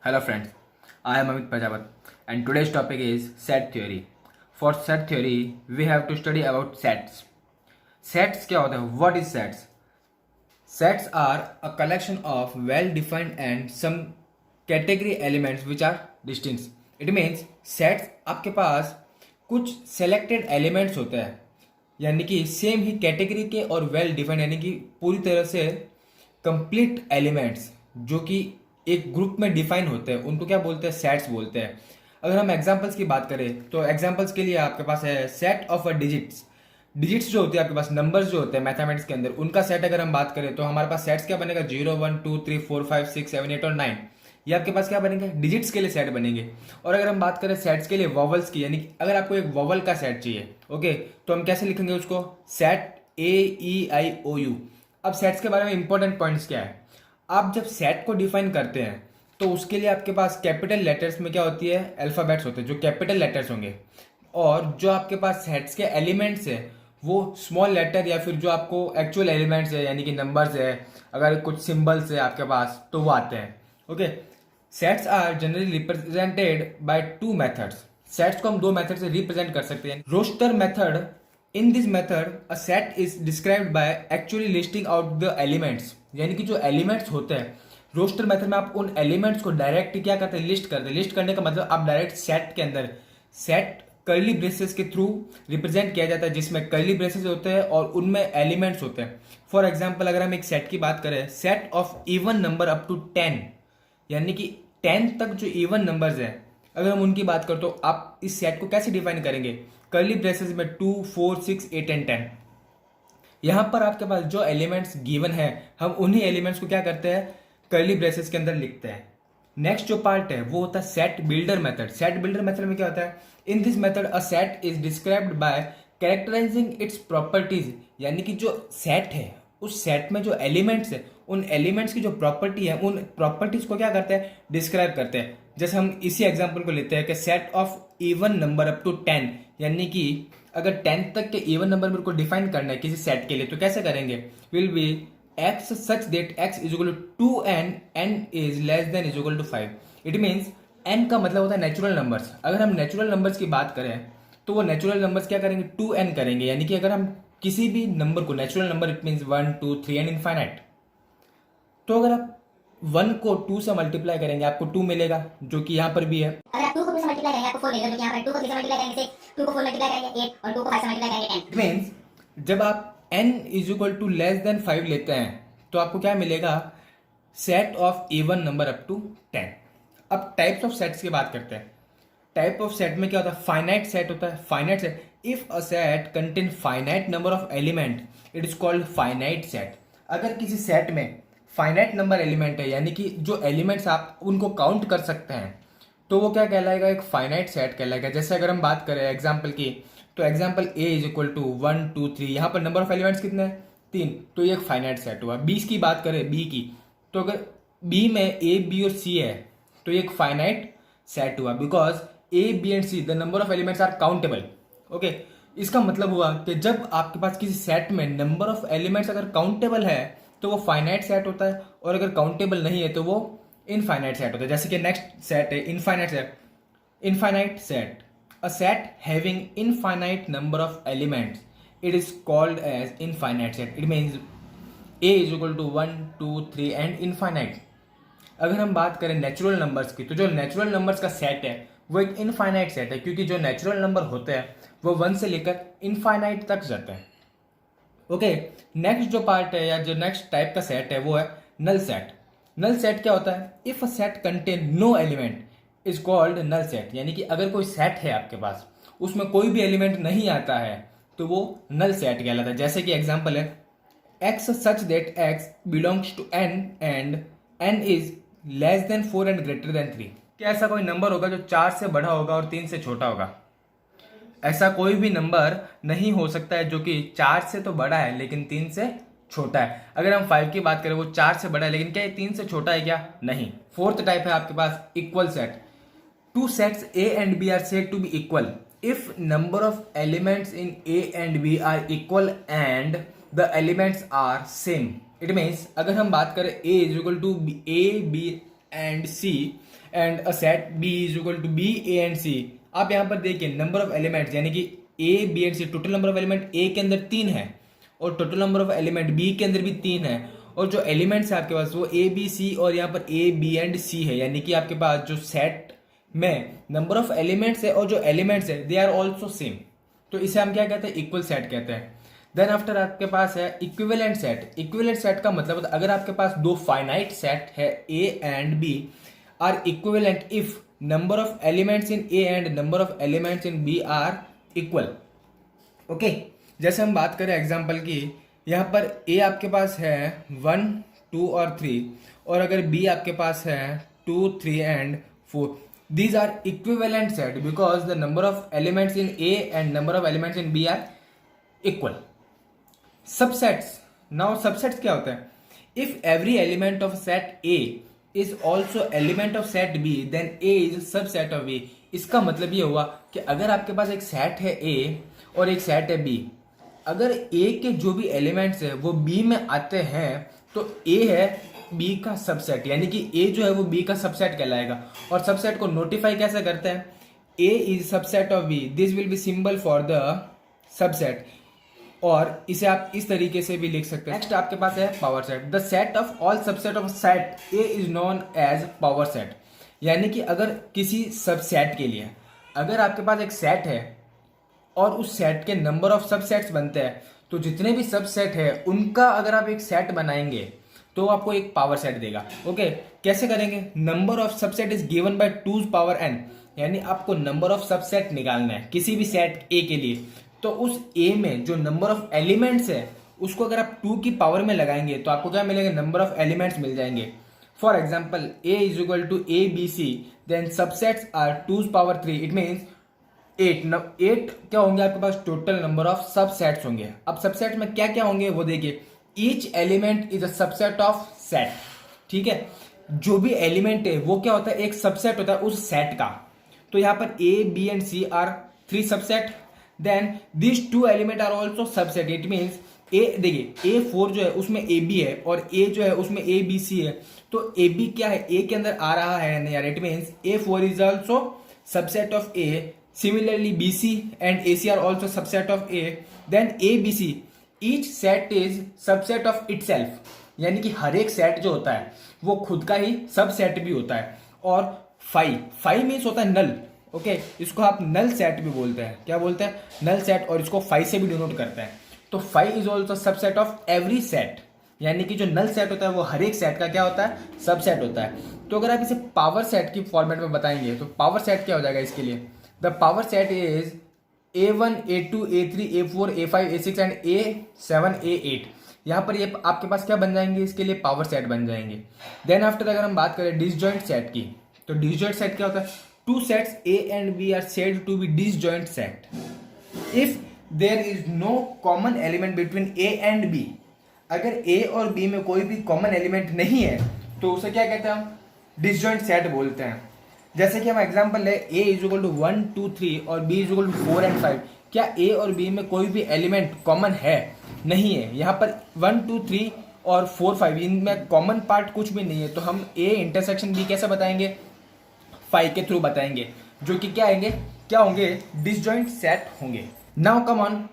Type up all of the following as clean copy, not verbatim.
Hello friends, I am Amit Prajapati and today's topic is set theory. For set theory, we have to study about sets. Sets क्या होता है? What is sets? Sets are a collection of well-defined and some category elements which are distinct. It means sets आपके पास कुछ selected elements होते हैं, यानी कि same ही category के और वेल डिफाइंड यानी कि पूरी तरह से कंप्लीट एलिमेंट्स जो कि एक ग्रुप में डिफाइन होते हैं उनको क्या बोलते हैं? सेट्स बोलते हैं। अगर हम एग्जांपल्स की बात करें तो एग्जांपल्स के लिए आपके पास है set of a digits. Digits जो होती है आपके पास, नंबर्स जो होते हैं मैथमेटिक्स के अंदर, उनका सेट अगर हम बात करें तो हमारे पास सेट्स क्या बनेगा? 0 1 2 3 4 5 6 7 8 और 9। ये आपके पास क्या बनेंगे? डिजिट्स के लिए सेट बनेंगे। और अगर हम बात करें सेट्स के लिए वॉवल्स की, यानी कि अगर आपको एक वॉवल का सेट चाहिए, ओके, तो हम कैसे लिखेंगे उसको? Set AEIOU। अब सेट्स के बारे में इंपॉर्टेंट पॉइंट्स क्या है? आप जब सेट को डिफाइन करते हैं तो उसके लिए आपके पास कैपिटल लेटर्स में क्या होती है? अल्फाबेट्स होते हैं जो कैपिटल लेटर्स होंगे, और जो आपके पास सेट्स के एलिमेंट्स है वो स्मॉल लेटर या फिर जो आपको एक्चुअल एलिमेंट्स है यानी कि नंबर्स है, अगर कुछ सिंबल्स है आपके पास तो वो आते हैं। Okay, sets are generally represented by two methods. Sets को हम दो मेथड से रिप्रेजेंट कर सकते हैं। Roster method, in this method a set is described by actually listing out the elements, यानी कि जो एलिमेंट्स होते हैं रोस्टर मेथड में आप उन एलिमेंट्स को डायरेक्ट क्या करते हैं? लिस्ट करते हैं। लिस्ट करने का मतलब आप डायरेक्ट सेट के अंदर, सेट कर्ली ब्रेसेस के थ्रू रिप्रेजेंट किया जाता है जिसमें कर्ली ब्रेसेस होते हैं और उनमें एलिमेंट्स होते हैं। फॉर एग्जाम्पल अगर हम एक सेट की बात करें, set of even number up to 10, यानी कि 10 तक जो इवन नंबर्स हैं अगर हम उनकी बात करें तो आप इस सेट को कैसे डिफाइन करेंगे? कर्ली ब्रेसेस में 2 4 6 8 एंड 10। यहां पर आपके पास जो एलिमेंट्स गिवन है हम उन्हीं एलिमेंट्स को क्या करते हैं? कर्ली ब्रेसेस के अंदर लिखते हैं। नेक्स्ट जो पार्ट है वो होता है set builder method. Set builder method में क्या होता है? इन this method a set is described bye characterising its properties, यानी कि जो सेट है उस सेट में जो एलिमेंट्स है उन एलिमेंट्स की जो प्रॉपर्टी है उन प्रॉपर्टीज को क्या करते हैं? डिस्क्राइब करते हैं। जैसे हम इसी एग्जांपल को लेते हैं कि set of even number up to 10, यानी कि अगर 10 तक के इवन नंबर मेरे को डिफाइन करना है किसी सेट के लिए तो कैसे करेंगे? Will be x such that x is equal to 2n, n is less than is equal to 5। It means n का मतलब होता है नेचुरल नंबर्स। अगर हम नेचुरल नंबर्स की बात करें तो वो नेचुरल नंबर्स क्या करेंगे? 2n करेंगे, यानी कि अगर हम किसी भी नंबर को natural number, it means 1 2 3 and infinite, तो अगर आप 1 को 2 से मल्टीप्लाई करेंगे आपको 2 मिलेगा, जो कि यहाँ पर भी है। अगर आप 2 को 2 से मल्टीप्लाई करेंगे आपको 4 मिलेगा, जो कि यहाँ पर 2 को 3 से मल्टीप्लाई करेंगे 6, 2 को 4 मल्टीप्लाई करेंगे 8 और 2 को 5 से मल्टीप्लाई करेंगे 10। इट मीन्स जब आप n is equal to less than 5 लेते हैं तो आपको क्या मिलेगा? Set of even number up to 10। अब टाइप्स ऑफ सेट्स की बात करते हैं। टाइप ऑफ सेट में क्या होता है? फाइनाइट सेट होता है। Finite set, if a set contain finite number of element it is called finite set. अगर किसी सेट में फाइनाइट नंबर एलिमेंट है, यानी कि जो एलिमेंट्स आप उनको काउंट कर सकते हैं, तो वो क्या कहलाएगा? एक फाइनाइट सेट कहलाएगा। जैसे अगर हम बात करें एग्जाम्पल की, तो example A is equal to 1 2 3, यहाँ पर नंबर ऑफ एलिमेंट्स कितने हैं? 3, तो ये एक फाइनाइट सेट हुआ। बी की बात करें, बी की, तो अगर बी में ए बी और सी है तो ये एक फाइनाइट सेट हुआ, because A B and C the number of elements are countable. Okay, इसका मतलब हुआ कि जब आपके पास किसी सेट में नंबर ऑफ एलिमेंट्स अगर काउंटेबल है तो वो फाइनाइट सेट होता है, और अगर काउंटेबल नहीं है तो वो इनफाइनाइट सेट होता है। जैसे कि नेक्स्ट सेट है infinite set. Infinite set, a set having infinite number of elements it is called as infinite set। it means a is equal to 1 2 3 and infinite। अगर हम बात करें नेचुरल नंबर्स की, तो जो नेचुरल नंबर्स का set है वो एक इनफाइनाइट सेट है, क्योंकि जो नेचुरल नंबर होते हैं वो 1 से लेकर इनफाइनाइट तक जाते हैं। ओके, नेक्स्ट जो पार्ट है या जो नेक्स्ट टाइप का सेट है वो है नल सेट। नल सेट क्या होता है? If a set contain no element is called null set, यानी कि अगर कोई सेट है आपके पास उसमें कोई भी एलिमेंट नहीं आता है तो वो नल सेट कहलाता है। जैसे कि एग्जांपल है x such that x belongs to n and n is less than 4 and greater than 3। क्या ऐसा कोई नंबर होगा जो 4 से बड़ा होगा और 3 से छोटा होगा? ऐसा कोई भी नंबर नहीं हो सकता है जो कि 4 से तो बड़ा है लेकिन 3 से छोटा है। अगर हम 5 की बात करें वो 4 से बड़ा है लेकिन क्या ये 3 से छोटा है क्या? नहीं। फोर्थ टाइप है आपके पास equal set. Two sets A and B are said to be equal if number of elements in A and B are equal and the elements are same। it means अगर हम बात करें A is equal to A B and C and a set B is equal to B A and C, आप यहाँ पर देखिए number of elements यानी कि A B and C, total number of element A के अंदर 3 है और total number of element B के अंदर भी 3 है, और जो एलिमेंट्स है आपके पास वो ए बी सी और यहाँ पर ए बी एंड सी है, यानी कि आपके पास जो सेट में नंबर ऑफ एलिमेंट्स है और जो एलिमेंट्स है दे आर ऑल्सो सेम, तो इसे हम क्या कहते हैं, इक्वल सेट कहते हैं। देन आफ्टर आपके पास है इक्विवेलेंट सेट। इक्विवेलेंट सेट का मतलब होता है अगर आपके पास दो फाइनाइट सेट है A and B are equivalent if number of elements in A and number of elements in B are equal. Okay, जैसे हम बात करें एग्जांपल की, यहाँ पर ए आपके पास है 1 2 और 3 और अगर बी आपके पास है 2 3 and 4, these are equivalent set because the number of elements in A and number of elements in B are equal. Subsets. Now subsets क्या होता है? If every element of set A is also element of set B, then A is subset of B. इसका मतलब ये हुआ कि अगर आपके पास एक सेट है A और एक सेट है B, अगर A के जो भी एलिमेंट्स है वो B में आते हैं तो A है B का सबसेट, यानी कि A जो है वो B का सबसेट कहलाएगा। और सबसेट को नोटिफाई कैसे करते हैं, A is subset of B, this will be symbol for the subset, और इसे आप इस तरीके से भी लिख सकते हैं। नेक्स्ट आपके पास है power set. The set of all subset of set A is known as power set, यानी कि अगर किसी सबसेट के लिए अगर आपके पास एक सेट है और उस सेट के नंबर ऑफ सबसेट्स बनते हैं, तो जितने भी सबसेट है उनका अगर आप एक सेट बनाएंगे तो आपको एक पावर सेट देगा। ओके, कैसे करेंगे, number of subset is given by 2 power n, यानी आपको नंबर ऑफ सबसेट निकालना है किसी भी सेट ए के लिए, तो उस ए में जो नंबर ऑफ एलिमेंट्स है उसको अगर आप 2 की पावर में लगाएंगे तो आपको क्या मिलेगा, नंबर ऑफ एलिमेंट्स मिल जाएंगे। For example A is equal to A B C, then subsets are 2 power 3, it means 8 क्या होंगे आपके पास, टोटल नंबर ऑफ सबसेट्स होंगे। अब सबसेट में क्या क्या होंगे वो देखिए, each element is a subset of set, ठीक है, जो भी एलिमेंट है वो क्या होता है, एक सबसेट होता है उस सेट का। तो यहाँ पर A B and C are 3 subset, then this 2 element are also subset, it means A, देखिए A4 जो है उसमें ए बी है और ए जो है उसमें ए बी सी है, तो ए बी क्या है, ए के अंदर आ रहा है नहीं यार, it means A4 is also subset of A, similarly BC and AC are also subset of A, then ABC, each set is subset of itself, यानी कि हर एक सेट जो होता है वो खुद का ही सबसेट भी होता है। और फाई मीन्स होता है नल, ओके, इसको आप नल सेट भी बोलते हैं, क्या बोलते हैं, नल सेट, और इसको फाई से भी डिनोट करते हैं। तो phi is also subset of every set, यानी कि जो नल सेट होता है वो हर एक सेट का क्या होता है, सबसेट होता है। तो अगर आप इसे पावर सेट की फॉर्मेट में बताएंगे तो पावर सेट क्या हो जाएगा इसके लिए, the power set is A1 A2 A3 A4 A5 A6 and A7 A8, यहाँ पर ये आपके पास क्या बन जाएंगे, इसके लिए पावर सेट बन जाएंगे। देन आफ्टर अगर हम बात करें डिसजॉइंट सेट की, तो डिसजॉइंट सेट क्या होता है, 2 sets A and B are said to be disjoint set if there is no common element between A and B। अगर A और B में कोई भी कॉमन एलिमेंट नहीं है तो उसे क्या कहते हैं, हम डिसजॉइंट सेट बोलते हैं। जैसे कि हम एग्जांपल ले, A इज इक्वल टू 1 2 3 और B is equal to 4 and 5, क्या A और B में कोई भी एलिमेंट कॉमन है, नहीं है। यहाँ पर 1 2 3 और 4 5 इनमें कॉमन पार्ट कुछ भी नहीं है, तो हम A इंटरसेक्शन B कैसे बताएंगे, 5 के थ्रू बताएंगे, जो कि क्या होंगे, डिसजॉइंट सेट होंगे। Now come on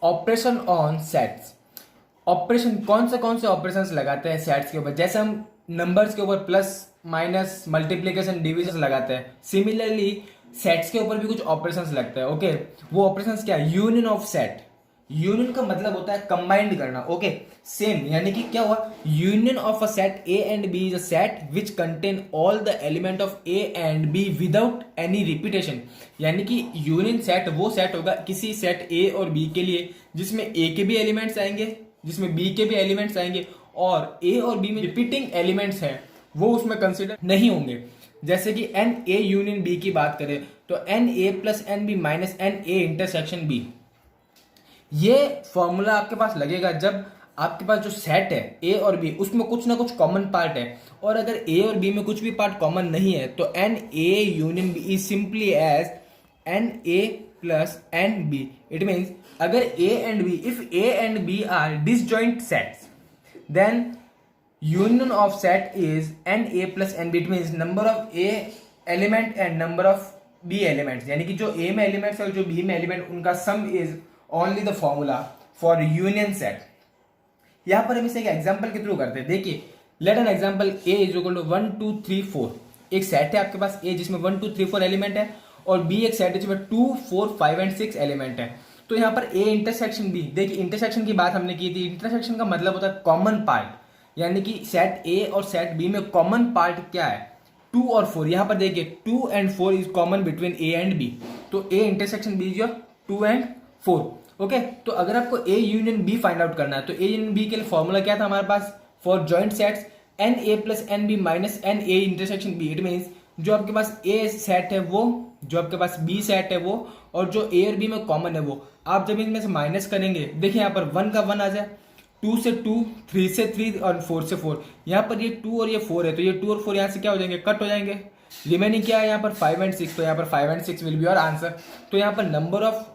operation on sets. Operation कौन से ऑपरेशंस लगाते हैं सेट्स के ऊपर, जैसे हम नंबर्स के ऊपर प्लस माइनस मल्टीप्लिकेशन डिविजन लगाते हैं, सिमिलरली सेट्स के ऊपर भी कुछ ऑपरेशंस लगते हैं। ओके, वो ऑपरेशंस क्या, यूनियन ऑफ सेट। यूनियन का मतलब होता है कंबाइंड करना। ओके, सेम, यानी कि क्या हुआ, union of a set A and B is a set which contain all the element of A and B without any repetition, यानी कि यूनियन सेट वो सेट होगा किसी सेट A और B के लिए जिसमें A के भी एलिमेंट्स आएंगे, जिसमें B के भी एलिमेंट्स आएंगे, और A और B में रिपीटिंग एलिमेंट्स हैं वो उसमें कंसिडर नहीं होंगे। जैसे कि NA यूनियन B की बात करें तो NA plus NB minus NA intersection B, ये फॉर्मूला आपके पास लगेगा जब आपके पास जो सेट है A और B उसमें कुछ ना कुछ कॉमन पार्ट है, और अगर A और B में कुछ भी पार्ट कॉमन नहीं है तो NA union B is simply as NA plus NB। It means अगर A and B, if A and B are disjoint sets, then union of set is n a plus n b. It means number of a element and number of b elements, यानी कि जो a में elements है और जो b में element उनका sum is only the formula for union set. यहाँ पर हम इसे एक एग्जाम्पल के थ्रू करते हैं. देखिए, let an example a is equal to 1 2 3 4. एक सेट है आपके पास a जिसमें 1 2 3 4 एलिमेंट है और b एक सेट है जिसमें 2 4 5 एंड 6 एलिमेंट है. तो यहाँ पर a इंटरसेक्शन b. देखिए, इंटरसेक्शन की बात हमने की थी. इंटरसेक्शन का मतलब होता है कॉमन पार्ट, यानी कि सेट a और सेट b में कॉमन पार्ट क्या है, 2 और 4. यहाँ पर देखिए 2 and 4 is common between a and b. तो a intersection b is your 2 and 4. Okay, तो अगर आपको a union b find out करना है तो a यूनियन b के लिए फॉर्मूला क्या था हमारे पास, for joint sets N A plus N B minus N A intersection B. It means जो आपके पास a सेट है वो, जो आपके पास b सेट है वो, और जो a और b में कॉमन है वो, आप जब इनमें से माइनस करेंगे, देखिए यहाँ पर 1 का 1 आ जाए, 2 से 2, 3 से 3 और 4 से 4. यहाँ पर ये 2 और ये 4 है तो ये 2 और 4 यहाँ से क्या हो जाएंगे, कट हो जाएंगे. रिमेनिंग क्या है यहाँ पर 5 एंड 6. तो यहाँ पर 5 and 6 will be your answer. तो यहाँ पर नंबर ऑफ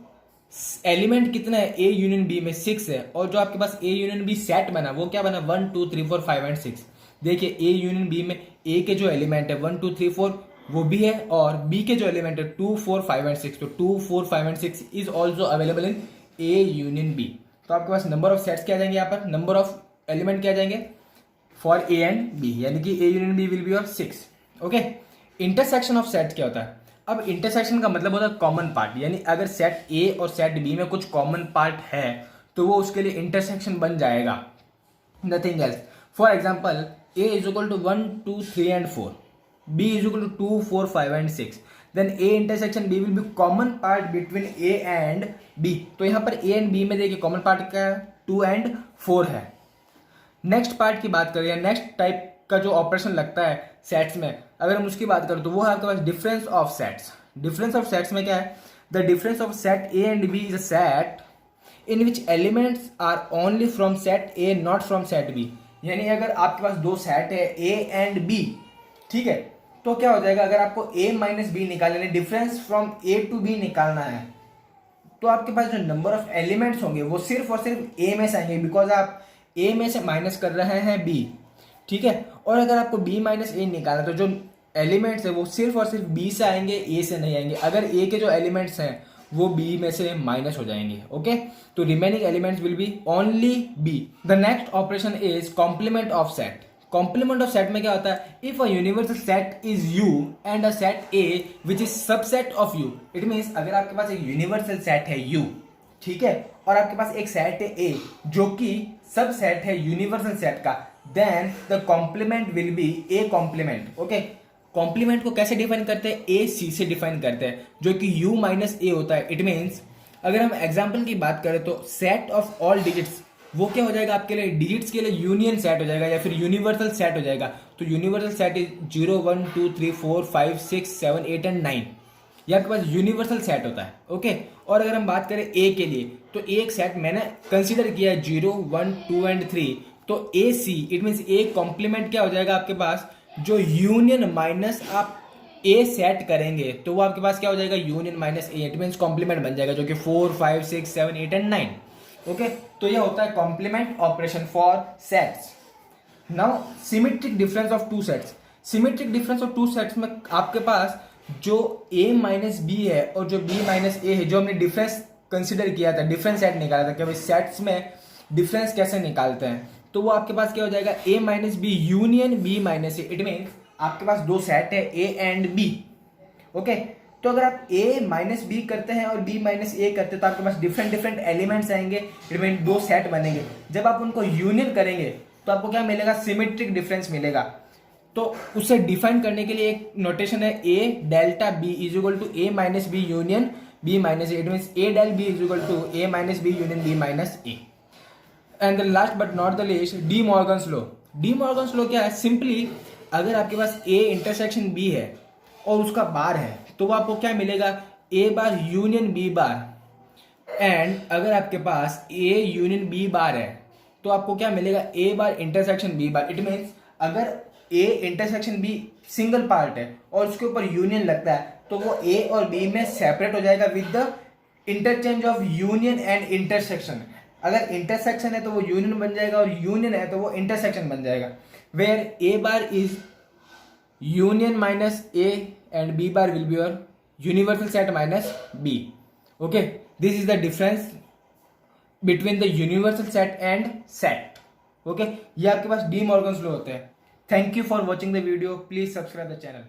एलिमेंट कितना है a यूनियन b में 6 है, और जो आपके पास a यूनियन b सेट बना वो क्या बना 1 2 3 4 5 एंड 6. देखिए a यूनियन b में a के जो एलिमेंट है 1 2 3 4 वो भी है, और b के जो एलिमेंट है 2 4 5 एंड 6. तो 2 4 5 and 6 is also available in a union b. तो आपके पास नंबर ऑफ सेट्स क्या आ जाएंगे, यहाँ पर नंबर ऑफ एलिमेंट क्या आ जाएंगे फॉर a एंड b, यानी कि a union b will be your 6. Okay, intersection of sets क्या होता है. अब इंटरसेक्शन का मतलब होता है कॉमन पार्ट, यानी अगर सेट a और सेट b में कुछ कॉमन पार्ट है तो वो उसके लिए इंटरसेक्शन बन जाएगा, nothing else. For example a is equal to 1 2 3 and 4, b is equal to 2 4 5 and 6. Then a intersection b will be common part between a and b. तो यहाँ पर a एंड b में देखिए कॉमन पार्ट क्या है, 2 and 4 है. Next part की बात करें, नेक्स्ट टाइप का जो ऑपरेशन लगता है सेट्स में, अगर हम उसकी बात करें तो वो है आपके पास difference of sets. Difference of sets में क्या है, the difference of set a and b is a set in which elements are only from set a not from set b. यानी अगर आपके पास दो सेट है a एंड b, ठीक है, तो क्या हो जाएगा, अगर आपको a माइनस बी निकालना है, difference from a to b निकालना है, तो आपके पास जो नंबर ऑफ एलिमेंट्स होंगे वो सिर्फ और सिर्फ a में से आएंगे, बिकॉज आप a में से माइनस कर रहे हैं b. ठीक है, और अगर आपको b माइनस a निकालना है तो जो एलिमेंट्स है वो सिर्फ और सिर्फ b से आएंगे, a से नहीं आएंगे. अगर a के जो एलिमेंट्स हैं वो b में से माइनस हो जाएंगे. ओके, तो remaining elements will be only b. The next operation is complement of set. Complement of set में क्या होता है, if a universal set is u and a set a which is subset of u. It means अगर आपके पास एक universal set है u, ठीक है, और आपके पास एक सेट है a जो कि सबसेट है यूनिवर्सल सेट का, then the complement will be a complement. Okay, complement को कैसे डिफाइन करते हैं, a c से डिफाइन करते हैं, जो कि u माइनस a होता है. इट मीन्स अगर हम एग्जाम्पल की बात करें तो सेट ऑफ ऑल डिजिट्स वो क्या हो जाएगा आपके लिए, डिजिट्स के लिए यूनियन सेट हो जाएगा या फिर यूनिवर्सल सेट हो जाएगा. तो यूनिवर्सल सेट इज 0 1 2 3 4 5 6 7 8 एंड 9. ये आपके पास यूनिवर्सल सेट होता है. ओके, और अगर हम बात करें a के लिए तो एक सेट मैंने कंसीडर किया है 0 1 2 एंड 3. तो a c it means a complement क्या हो जाएगा आपके पास, जो यूनियन माइनस आप a सेट करेंगे तो वो आपके पास क्या हो जाएगा, union minus a. It means complement बन जाएगा, जो कि 4 5 6 7 8 एंड 9. ओके, तो ये होता है complement operation for sets. Now symmetric difference of two sets. Symmetric difference of two sets में आपके पास जो a माइनस बी है और जो b माइनस ए है, जो हमने डिफरेंस कंसिडर किया था, डिफरेंस सेट निकाला था कि भाई सेट्स में डिफरेंस कैसे निकालते हैं, तो वो आपके पास क्या हो जाएगा, a minus B union b minus A. It means आपके पास दो सेट है a एंड b. ओके, तो अगर आप a माइनस बी करते हैं और b माइनस ए करते हैं तो आपके पास डिफरेंट डिफरेंट एलिमेंट्स आएंगे. इट मीन दो सेट बनेंगे. जब आप उनको यूनियन करेंगे तो आपको क्या मिलेगा, सिमेट्रिक डिफरेंस मिलेगा. तो उसे डिफाइन करने के लिए एक नोटेशन है a delta b is equal to a minus B union b minus A. It means a del b is equal to a minus B union b minus A. And the last but not the least, De Morgan's law. De Morgan's law क्या है, simply अगर आपके पास a intersection b है और उसका बार है तो वो आपको क्या मिलेगा, a bar union b bar. And अगर आपके पास a यूनियन b बार है तो आपको क्या मिलेगा, a bar intersection b bar. It means अगर a intersection b single part है और उसके ऊपर यूनियन लगता है तो वो a और b में सेपरेट हो जाएगा with the interchange of union and intersection. अगर इंटरसेक्शन है तो वो यूनियन बन जाएगा और यूनियन है तो वो इंटरसेक्शन बन जाएगा. where A bar is union minus A and B bar will be your universal set minus B. Okay, this is the difference between the universal set and set. Okay, ये आपके पास D Morgan's law होते हैं. Thank you for watching the video. Please subscribe the channel.